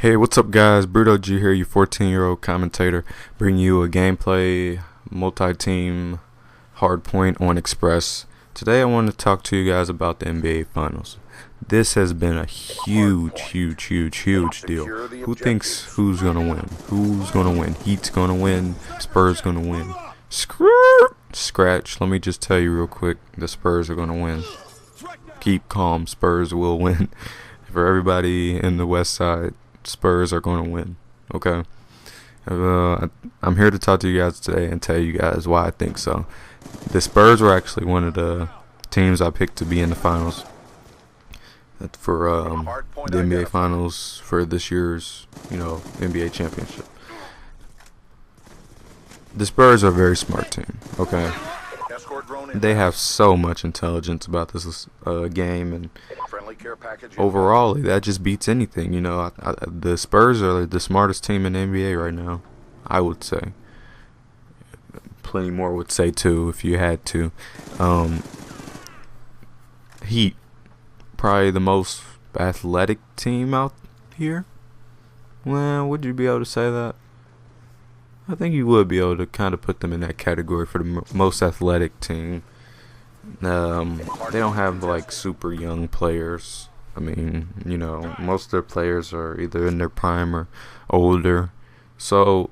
Hey, what's up guys? Bruto G here, your 14-year-old commentator, bringing you a gameplay multi-team hardpoint on Express. Today I want to talk to you guys about the NBA Finals. This has been a huge deal. Who thinks who's going to win? Who's going to win? Heat's going to win. Spurs going to win. Scratch. Let me just tell you real quick, the Spurs are going to win. Keep calm, Spurs will win. For everybody in the West Side, Spurs are going to win. Okay. I'm here to talk to you guys today and tell you guys why I think so. The Spurs were actually one of the teams I picked to be in the finals for the NBA Finals for this year's, NBA championship. The Spurs are a very smart team. Okay. They have so much intelligence about this game, and overall, that just beats anything. The Spurs are the smartest team in the NBA right now, I would say. Plenty more would say too if you had to. Heat, probably the most athletic team out here. Well, would you be able to say that? I think you would be able to kind of put them in that category for the most athletic team. They don't have like super young players. I mean, most of their players are either in their prime or older. So,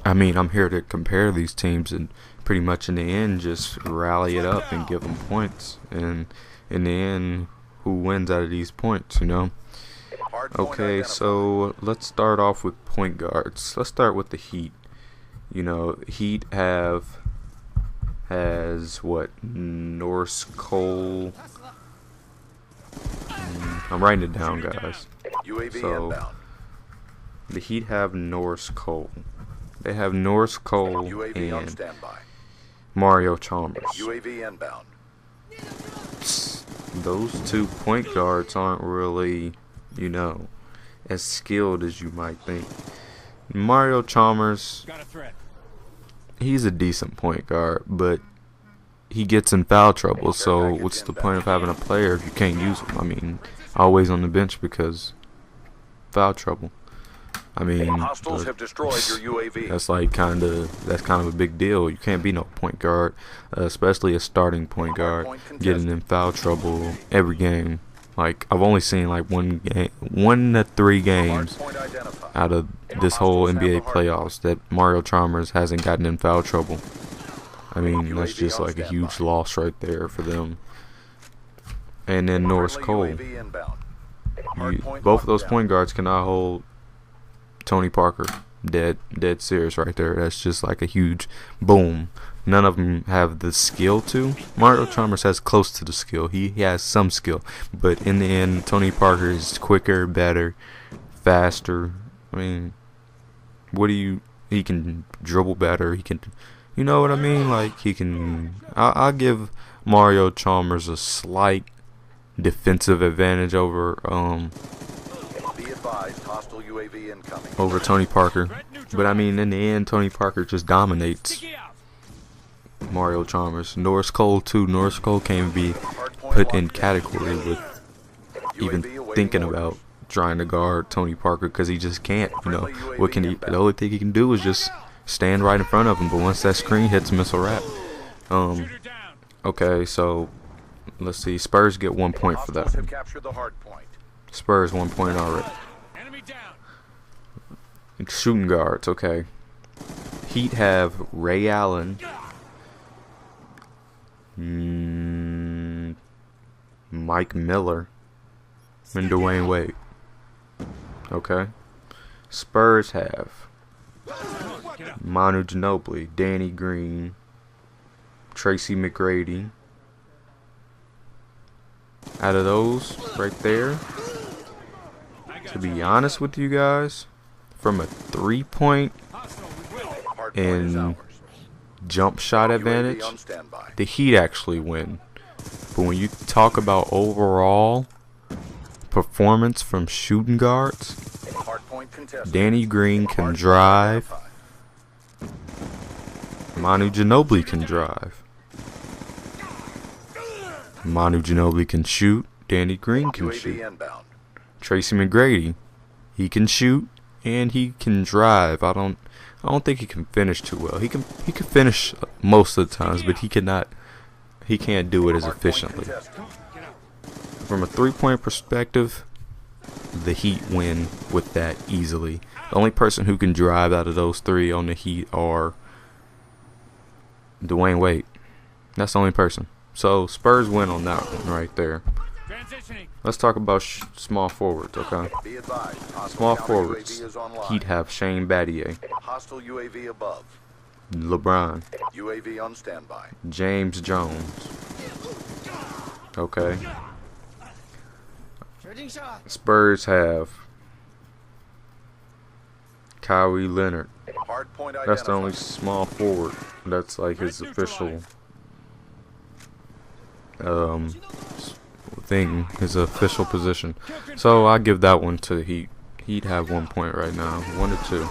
I mean, I'm here to compare these teams and pretty much in the end just rally it up and give them points. And in the end, who wins out of these points, Okay, so let's start off with point guards. Let's start with the Heat. Heat has what? Norris Cole. I'm writing it down, guys. So the Heat have Norris Cole. They have Norris Cole and Mario Chalmers. Those 2 point guards aren't really, as skilled as you might think. Mario Chalmers, he's a decent point guard, but he gets in foul trouble, so what's the point of having a player if you can't use him? I mean, always on the bench because foul trouble. I mean, that's kind of a big deal. You can't be no point guard, especially a starting point guard, getting in foul trouble every game. Like, I've only seen like 1 to 3 games out of this whole NBA playoffs that Mario Chalmers hasn't gotten in foul trouble. I mean, that's just like a huge loss right there for them. And then Norris Cole. Both of those point guards cannot hold Tony Parker. Dead serious right there. That's just like a huge boom. None of them have the skill to. Mario Chalmers has close to the skill. He has some skill. But in the end, Tony Parker is quicker, better, faster. I mean, he can dribble better. He can, you know what I mean? Like, he can, I'll give Mario Chalmers a slight defensive advantage over Tony Parker. But I mean, in the end, Tony Parker just dominates Mario Chalmers. Norris Cole too. Norris Cole can't be put in category with even thinking about trying to guard Tony Parker because he just can't. What can he? The only thing he can do is just stand right in front of him. But once that screen hits him, it's a wrap. Okay, so let's see. Spurs get 1 point for that. Spurs 1 point already. Shooting guards. Okay. Heat have Ray Allen. Mike Miller and Dwayne Wade. Okay. Spurs have Manu Ginobili, Danny Green, Tracy McGrady. Out of those right there, to be honest with you guys, from a 3-point and jump shot advantage, the Heat actually win. But when you talk about overall performance from shooting guards, Danny Green can drive, Manu Ginobili can drive, Manu Ginobili can shoot, Danny Green can shoot, Tracy McGrady He can shoot and he can drive. I don't think he can finish too well. He can finish most of the times, but he can't do it as efficiently. From a 3-point perspective, the Heat win with that easily. The only person who can drive out of those 3 on the Heat are Dwayne Wade. That's the only person. So Spurs win on that one right there. Let's talk about small forwards, okay? Small forwards. Heat have Shane Battier. Hostile UAV above. LeBron. UAV on standby. James Jones. Okay. Spurs have Kawhi Leonard. That's the only small forward. That's like his official thing, his official position. So I give that one to Heat. He'd have 1 point right now, 1 to 2.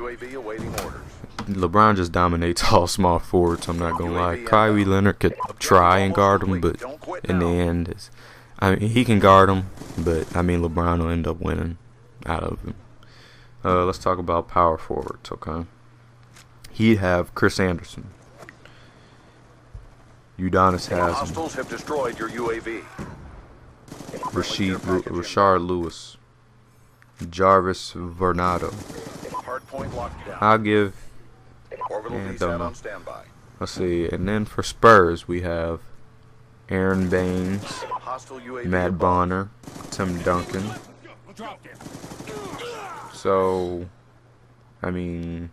UAV awaiting orders. LeBron just dominates all small forwards. I'm not gonna lie. Kawhi Leonard could try and guard him, but in the end, he can guard him, but I mean LeBron will end up winning out of him. Let's talk about power forwards, okay? He'd have Chris Anderson. Udonis has Hostiles have destroyed your UAV. Rashard Lewis. Jarvis Vernado. Hardpoint locked down. I'll give. Orbital VSAT on standby. Let's see. And then for Spurs, we have Aaron Baines, Hostile UAV Matt above. Bonner, Tim Duncan. So, I mean,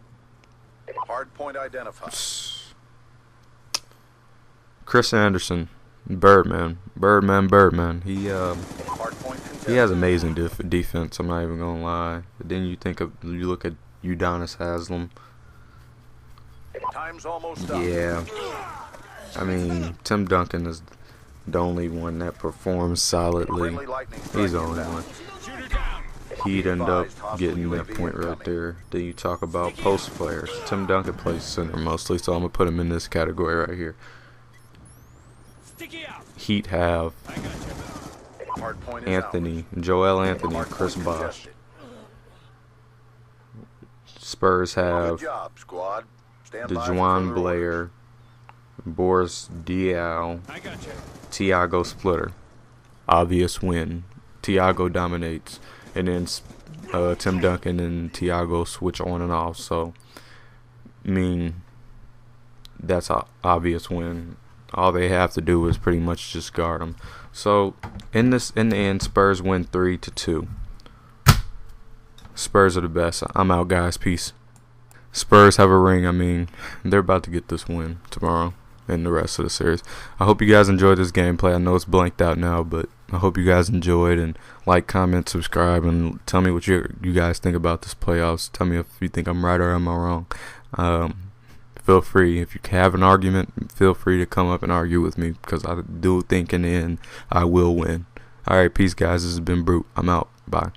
Hardpoint identified. Chris Anderson, Birdman. He Hardpoint has amazing defense. I'm not even gonna lie. But then you look at Udonis Haslem. Time's almost up. Yeah, I mean Tim Duncan is the only one that performs solidly. Friendly lightning He's the strike only inbound. one. He'd end up getting that point right there. Then you talk about post players. Tim Duncan plays center mostly, so I'm gonna put him in this category right here. Heat have Hardpoint is Anthony, Joel Anthony, and Chris Bosh. Spurs ours. have Good job, squad. Stand by for DeJuan further Blair, Boris Diaw, Tiago Splitter. Obvious win. Tiago dominates, and then Tim Duncan and Tiago switch on and off. So, I mean, that's an obvious win. All they have to do is pretty much just guard them. So, in the end, Spurs win 3 to 2. Spurs are the best. I'm out, guys. Peace. Spurs have a ring. I mean, they're about to get this win tomorrow and the rest of the series. I hope you guys enjoyed this gameplay. I know it's blanked out now, but I hope you guys enjoyed. And like, comment, subscribe, and tell me what you guys think about this playoffs. Tell me if you think I'm right or am I wrong. Feel free, if you have an argument, feel free to come up and argue with me, because I do think in the end I will win. Alright, peace guys. This has been Brute. I'm out. Bye.